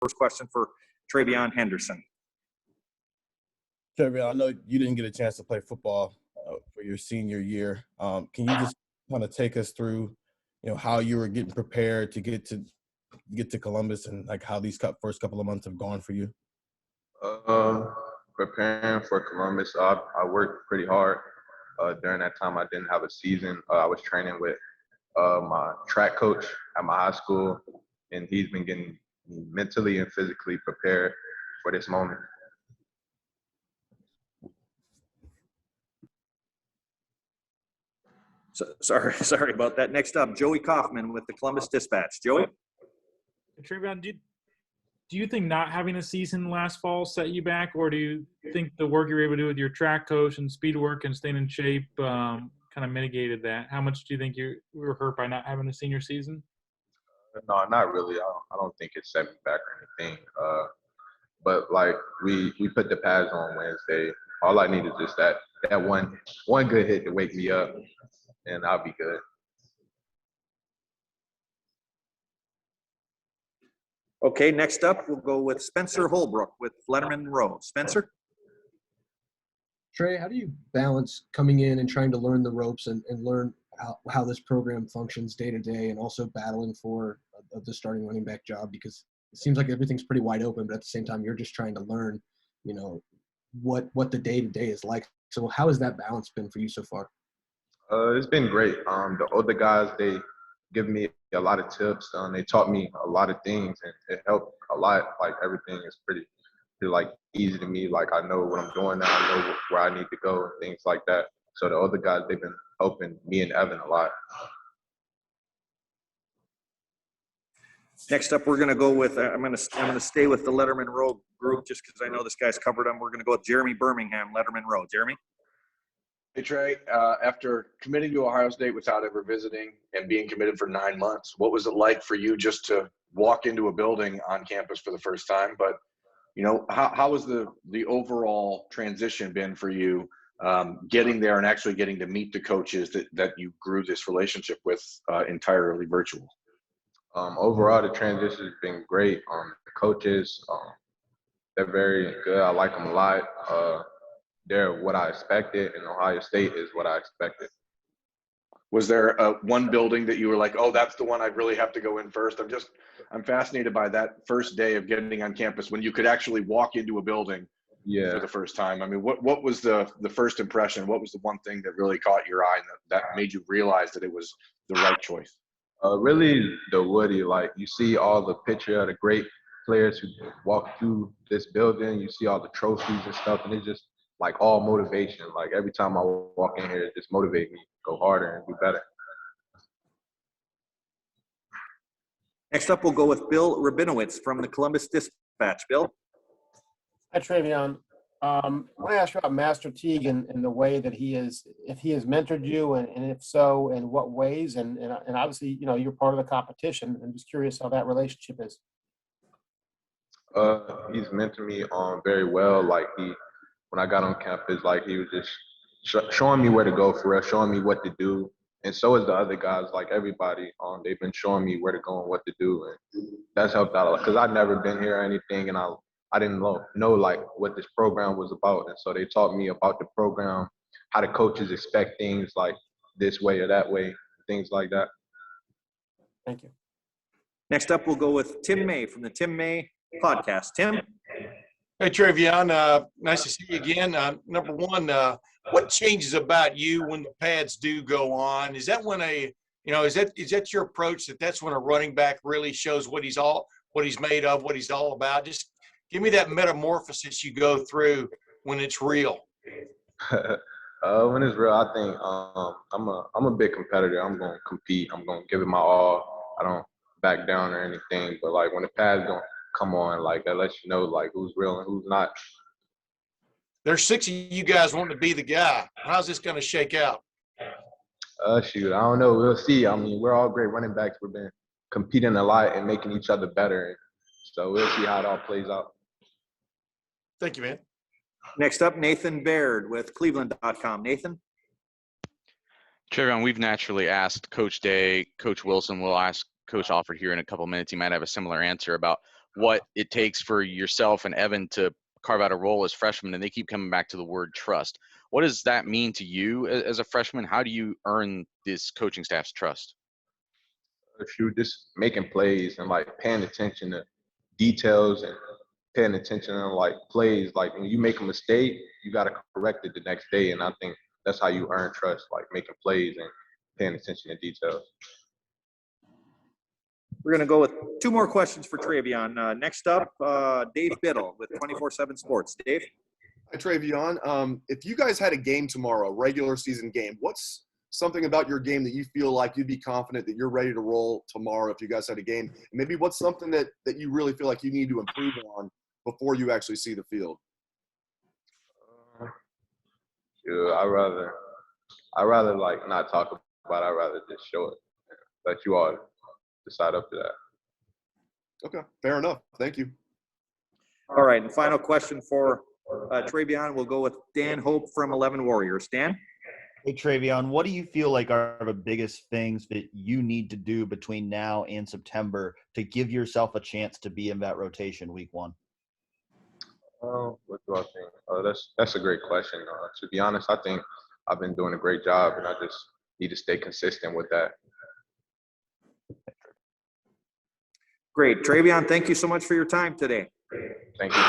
first question for TreVeyon Henderson. TreVeyon, I know you didn't get a chance to play football for your senior year. Can you just kind of take us through, how you were getting prepared to get to Columbus and like how these first couple of months have gone for you? Preparing for Columbus, I worked pretty hard. During that time, I didn't have a season. I was training with my track coach at my high school, and he's been getting me mentally and physically prepared for this moment. Sorry about that. Next up, Joey Kaufman with the Columbus Dispatch. Joey? TreVeyon, do you think not having a season last fall set you back, or do you think the work you were able to do with your track coach and speed work and staying in shape kind of mitigated that? How much do you think you were hurt by not having a senior season? No, not really. I don't think it set me back or anything. But like we put the pads on Wednesday. All I need is just that one good hit to wake me up, and I'll be good. Okay, next up, we'll go with Spencer Holbrook with Letterman Row. Spencer? Trey, how do you balance coming in and trying to learn the ropes and learn how this program functions day to day, and also battling for the starting running back job? Because it seems like everything's pretty wide open, but at the same time, you're just trying to learn, what the day to day is like. So how has that balance been for you so far? It's been great. The older guys, they give me a lot of tips. They taught me a lot of things, and it helped a lot. Like everything is pretty easy to me. Like I know what I'm doing now. I know where I need to go and things like that. So the other guys, they've been helping me and Evan a lot. Next up, we're going to go with I'm going to stay with the Letterman Row group just because I know this guy's covered them. We're going to go with Jeremy Birmingham, Letterman Row. Jeremy? Hey, Trey, after committing to Ohio State without ever visiting and being committed for 9 months, what was it like for you just to walk into a building on campus for the first time? But, how was the overall transition been for you getting there and actually getting to meet the coaches that you grew this relationship with entirely virtual? Overall, the transition has been great. The coaches, they're very good. I like them a lot. They're what I expected, and Ohio State is what I expected. Was there one building that you were like, oh, that's the one I'd really have to go in first? I'm fascinated by that first day of getting on campus when you could actually walk into a building for the first time. I mean, what was the first impression? What was the one thing that really caught your eye and that made you realize that it was the right choice? Really the Woody. Like you see all the picture of the great players who walk through this building. You see all the trophies and stuff, and it's just like all motivation. Like every time I walk in here, it just motivates me to go harder and do better. Next up, we'll go with Bill Rabinowitz from the Columbus Dispatch. Bill? Hi, TreVeyon. I want to ask you about Master Teague and the way that if he has mentored you, and if so, in what ways? And obviously, you're part of the competition. I'm just curious how that relationship is. He's mentored me very well. Like when I got on campus, like he was just showing me where to go for real, showing me what to do. And so is the other guys, like everybody. They've been showing me where to go and what to do, and that's helped out a lot. Because I've never been here or anything, and I didn't know like what this program was about. And so they taught me about the program, how the coaches expect things like this way or that way, things like that. Thank you. Next up, we'll go with Tim May from the Tim May podcast. Tim? Hey, TreVeyon, nice to see you again. Number one, what changes about you when the pads do go on? Is that when is that your approach that's when a running back really shows what he's made of, what he's all about? Just give me that metamorphosis you go through when it's real. When it's real, I think I'm a big competitor. I'm going to compete. I'm going to give it my all. I don't back down or anything. But like when the pads don't come on, like that lets you know like who's real and who's not. There's 6 of you guys wanting to be the guy. How's this going to shake out? Shoot, I don't know. We'll see. I mean, we're all great running backs. We've been competing a lot and making each other better. So we'll see how it all plays out. Thank you, man. Next up, Nathan Baird with cleveland.com. Nathan? TreVeyon, we've naturally asked Coach Day, Coach Wilson. We'll ask Coach Alford here in a couple minutes. He might have a similar answer about what it takes for yourself and Evan to carve out a role as freshmen, and they keep coming back to the word trust. What does that mean to you as a freshman? How do you earn this coaching staff's trust? If you just making plays and like paying attention to details and paying attention to like plays, like when you make a mistake, you got to correct it the next day. And I think that's how you earn trust, like making plays and paying attention to details. We're going to go with 2 more questions for TreVeyon. Next up, Dave Biddle with 24/7 Sports. Dave? Hi, TreVeyon. If you guys had a game tomorrow, a regular season game, what's something about your game that you feel like you'd be confident that you're ready to roll tomorrow if you guys had a game? And maybe what's something that you really feel like you need to improve on before you actually see the field? Yeah, I rather like not talk about it. I'd rather just show it. Let you all decide up to that. Okay, fair enough. Thank you. All right, and final question for TreVeyon. We'll go with Dan Hope from 11 Warriors. Dan? Hey, TreVeyon, what do you feel like are the biggest things that you need to do between now and September to give yourself a chance to be in that rotation week 1? What do I think? That's a great question. To be honest, I think I've been doing a great job, and I just need to stay consistent with that. Great. TreVeyon, thank you so much for your time today. Thank you.